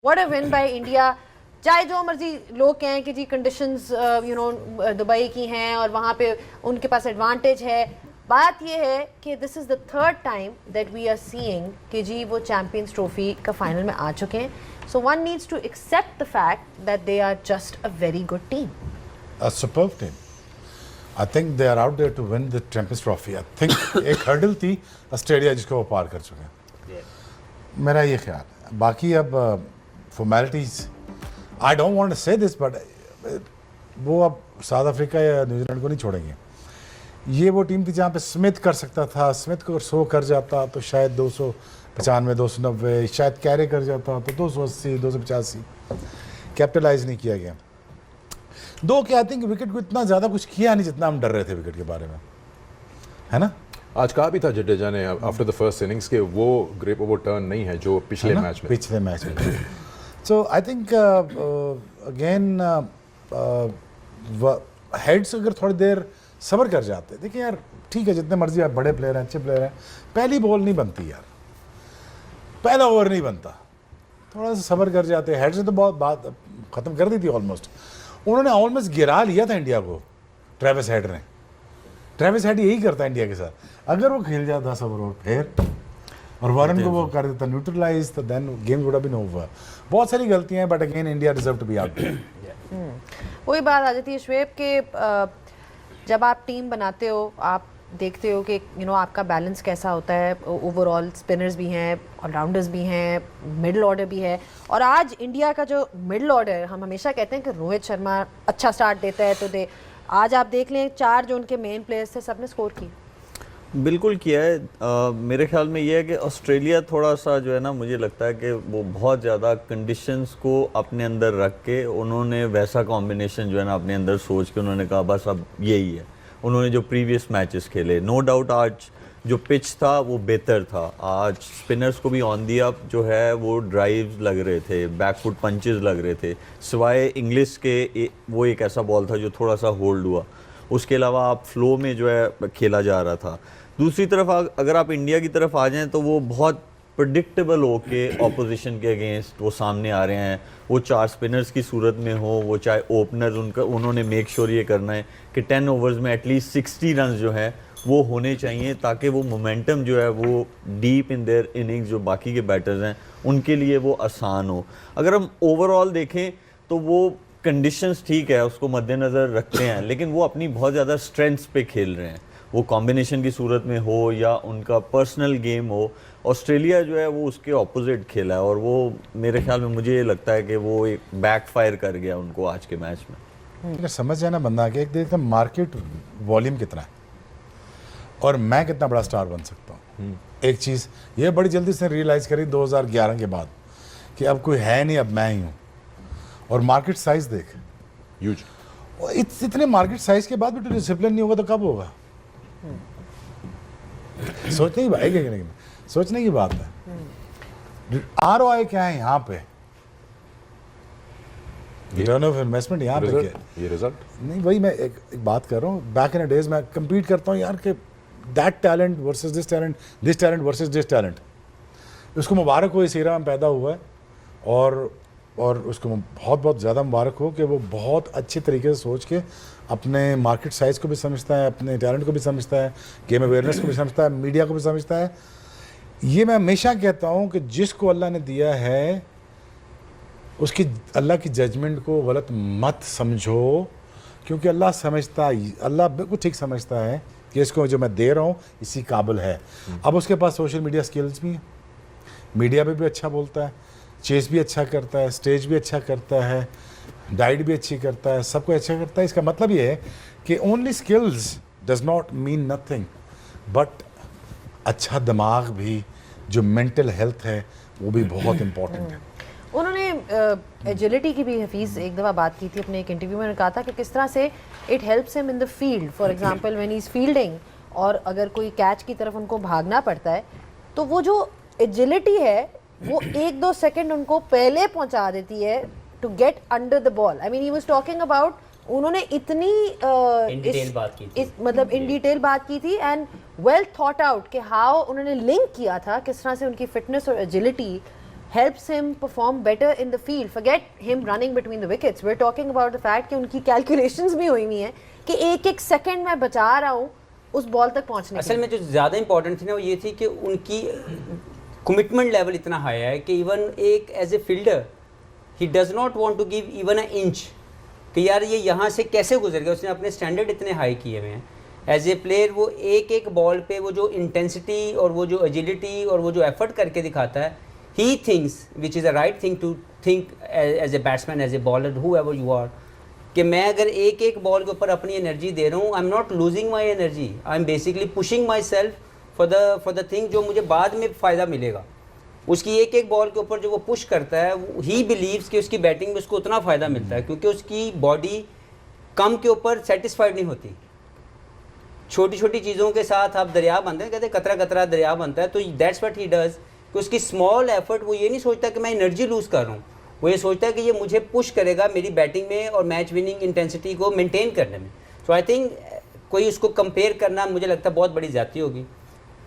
What a win by India. चाहे जो मर्जी लोग कहें कि जी कंडीशंस दुबई की हैं और वहाँ पे उनके पास एडवांटेज है, बात ये है कि this is the third time that we are seeing कि जी वो चैम्पियंस ट्रॉफी का फाइनल में आ चुके हैं. So one needs to accept the fact that they are just a very good team. A superb team. I think they are out there to win the Champions Trophy. I think एक hurdle थी Australia जिसको वो पार कर चुके हैं. मेरा ये ख्याल है. बाकी अब formalities, I don't want to say this but वो अब साउथ अफ्रीका या न्यूजीलैंड को नहीं छोड़ेंगे. ये वो टीम थी जहाँ पे स्मिथ कर सकता था. स्मिथ को 100 कर जाता तो शायद 295, 290, शायद कैरे कर जाता तो 280, 285. कैपिटलाइज नहीं किया गया. दो कि आई थिंक विकेट को इतना ज़्यादा कुछ किया नहीं जितना हम डर रहे थे विकेट के बारे में, है ना. आज कहा भी था जडेजा ने आफ्टर द फर्स्ट इनिंग्स के वो ग्रेप ओवर टर्न नहीं है जो पिछले मैच में. सो आई थिंक अगेन हेड्स अगर थोड़ी देर सब्र कर जाते. देखिए यार, ठीक है, जितने मर्जी आप बड़े प्लेयर हैं, अच्छे प्लेयर हैं, पहली बॉल नहीं बनती यार, पहला ओवर नहीं बनता. थोड़ा सा सब्र कर जाते. हेड्स ने तो बहुत बात ख़त्म कर दी थी ऑलमोस्ट. उन्होंने ऑलमोस्ट गिरा लिया था इंडिया को. ट्रेविस हेड ने. ट्रेविस हेड यही करता है इंडिया के साथ. अगर वो खेल जाता सब ओवर फिर और वारन को वो कर देता न्यूट्रलाइज, तो then game would have been over. बहुत सारी गलतियां हैं but again India deserve to be out. वही बात आ जाती है श्वेब के जब आप टीम बनाते हो, आप देखते हो कि आपका बैलेंस कैसा होता है. ओवरऑल स्पिनर्स भी हैं, ऑलराउंडर्स भी हैं, मिडिल ऑर्डर भी है. और आज इंडिया का जो मिडिल ऑर्डर है, हम हमेशा कहते हैं कि रोहित शर्मा अच्छा स्टार्ट देता है तो आज आप देख लें 4 जो उनके मेन प्लेयर्स थे सबने स्कोर की. बिल्कुल किया है. मेरे ख्याल में ये है कि ऑस्ट्रेलिया थोड़ा सा जो है ना, मुझे लगता है कि वो बहुत ज़्यादा कंडीशंस को अपने अंदर रख के उन्होंने वैसा कॉम्बिनेशन जो है ना अपने अंदर सोच के उन्होंने कहा बस अब यही है. उन्होंने जो प्रीवियस मैचेस खेले, नो डाउट आज जो पिच था वो बेहतर था. आज स्पिनर्स को भी ऑन दी अप जो है वो ड्राइव्स लग रहे थे, बैकफुट पंचेस लग रहे थे. सिवाय इंग्लिश के वो एक ऐसा बॉल था जो थोड़ा सा होल्ड हुआ. उसके अलावा आप फ्लो में जो है खेला जा रहा था. दूसरी तरफ अगर आप इंडिया की तरफ आ जाएं तो वो बहुत प्रेडिक्टेबल हो के ऑपोजिशन के अगेंस्ट वो सामने आ रहे हैं. वो 4 स्पिनर्स की सूरत में हो, वो चाहे ओपनर्स, उन्होंने मेक श्योर ये करना है कि 10 ओवर्स में एटलीस्ट 60 रन जो है वो होने चाहिए, ताकि वो मोमेंटम जो है वो डीप इन देयर इनिंग्स जो बाकी के बैटर्स हैं उनके लिए वो आसान हो. अगर हम ओवरऑल देखें तो वो कंडीशंस ठीक है, उसको मद्देनज़र रखते हैं, लेकिन वो अपनी बहुत ज़्यादा स्ट्रेंथ्स पे खेल रहे हैं. वो कॉम्बिनेशन की सूरत में हो या उनका पर्सनल गेम हो. ऑस्ट्रेलिया जो है वो उसके ऑपोजिट खेला है और वो मेरे ख्याल में मुझे ये लगता है कि वो एक बैकफायर कर गया उनको आज के मैच में. अगर समझ जाए ना बंदा कि एक देखते मार्केट वॉल्यूम कितना है और मैं कितना बड़ा स्टार बन सकता हूँ. एक चीज़ ये बड़ी जल्दी से रियलाइज़ करी 2011 के बाद कि अब कोई है नहीं, अब मैं ही हूँ. और मार्केट साइज देख, ह्यूज. इतने मार्केट साइज के बाद भी तो डिसिप्लिन नहीं होगा तो कब होगा. सोचने की बात है, सोचने की बात है. ROI क्या है यहाँ पे, रिटर्न ऑफ इन्वेस्टमेंट यहाँ पे ये रिजल्ट नहीं. वही मैं एक बात कर रहा हूँ. बैक इन डेज मैं कंपीट करता हूँ यार कि that talent versus this talent versus this talent. उसको मुबारक हो इस एरा में पैदा हुआ है और उसको बहुत बहुत ज़्यादा मुबारक हो कि वो बहुत अच्छे तरीके से सोच के अपने मार्केट साइज़ को भी समझता है, अपने टैलेंट को भी समझता है, गेम अवेयरनेस को भी समझता है, मीडिया को भी समझता है. ये मैं हमेशा कहता हूँ कि जिसको अल्लाह ने दिया है उसकी अल्लाह की जजमेंट को गलत मत समझो, क्योंकि अल्लाह समझता है, अल्लाह बिल्कुल ठीक समझता है कि इसको जो मैं दे रहा हूँ इसी काबिल है. अब उसके पास सोशल मीडिया स्किल्स भी हैं, मीडिया पे भी अच्छा बोलता है, चेस भी अच्छा करता है, स्टेज भी अच्छा करता है, डाइट भी अच्छी करता है, सब कुछ अच्छा करता है. इसका मतलब ये है कि only skills does not mean nothing, but अच्छा दिमाग भी, जो मेंटल हेल्थ है वो भी बहुत इम्पोर्टेंट है. उन्होंने एजिलिटी की भी हफीज़ एक दफ़ा बात की थी अपने एक इंटरव्यू में. कहा था कि किस तरह से it helps him in the field. For example when he is fielding और अगर कोई कैच की तरफ उनको भागना पड़ता है तो वो जो एजिलिटी है वो 1-2 सेकंड उनको पहले पहुंचा देती है to get under the ball. I mean he was talking about, उन्होंने इतनी मतलब इन डिटेल बात की थी एंड वेल थॉट आउट कि हाउ उन्होंने लिंक किया था किस तरह से उनकी फिटनेस और agility helps him perform better in the field. Forget him running between the wickets. We're talking about the fact कि उनकी calculations भी हुई हुई हैं कि एक सेकंड मैं बचा रहा हूँ उस बॉल तक पहुँचने असल में जो ज़्यादा इंपॉर्टेंट थी ना वो ये थी कि उनकी कमिटमेंट लेवल इतना हाई है कि इवन एक as a fielder he does not want to give even a inch कि यार ये यहाँ से कैसे गुजर गया। उसने अपने स्टैंडर्ड इतने हाई किए हुए हैं एज ए प्लेयर। वो एक बॉल पे वो जो इंटेंसिटी और वो जो एजिलिटी और वो जो एफर्ट करके दिखाता है, he thinks which is a right thing to think as a batsman, as a bowler, whoever you are, कि मैं अगर एक बॉल के ऊपर अपनी एनर्जी दे रहा हूँ, I am not losing my energy, I am basically pushing my self for the thing जो मुझे बाद में फ़ायदा मिलेगा। उसकी एक बॉल के ऊपर जो वो पुश करता है, ही बिलीव्स कि उसकी बैटिंग में उसको उतना फ़ायदा मिलता है क्योंकि उसकी बॉडी कम के ऊपर सेटिस्फाइड नहीं होती। छोटी छोटी चीज़ों के साथ आप दरिया बनते हैं, कहते हैं कतरा कतरा दरिया बनता है। तो दैट्स व्हाट ही डज कि उसकी स्मॉल एफर्ट, वो ये नहीं सोचता कि मैं एनर्जी लूज़ कर रहा हूँ, वो ये सोचता है कि ये मुझे पुश करेगा मेरी बैटिंग में और मैच विनिंग इंटेंसिटी को मेंटेन करने में। सो आई थिंक कोई उसको कंपेयर करना मुझे लगता है बहुत बड़ी ज़्यादती होगी।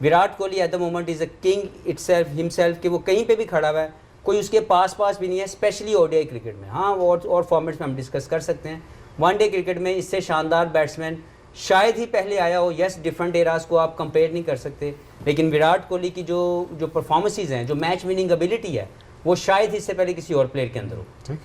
Virat Kohli at the moment is a king itself himself कि वो कहीं पे भी खड़ा हुआ है, कोई उसके पास भी नहीं है, स्पेशली ओडीआई क्रिकेट में। हाँ, और फॉर्मेट्स में हम डिस्कस कर सकते हैं। वनडे क्रिकेट में इससे शानदार बैट्समैन शायद ही पहले आया हो। यस, डिफरेंट एराज को आप कंपेयर नहीं कर सकते, लेकिन विराट कोहली की जो परफॉर्मेंसेज हैं, जो मैच विनिंग एबिलिटी है, वो शायद इससे पहले किसी और प्लेयर के अंदर हो। ठीक।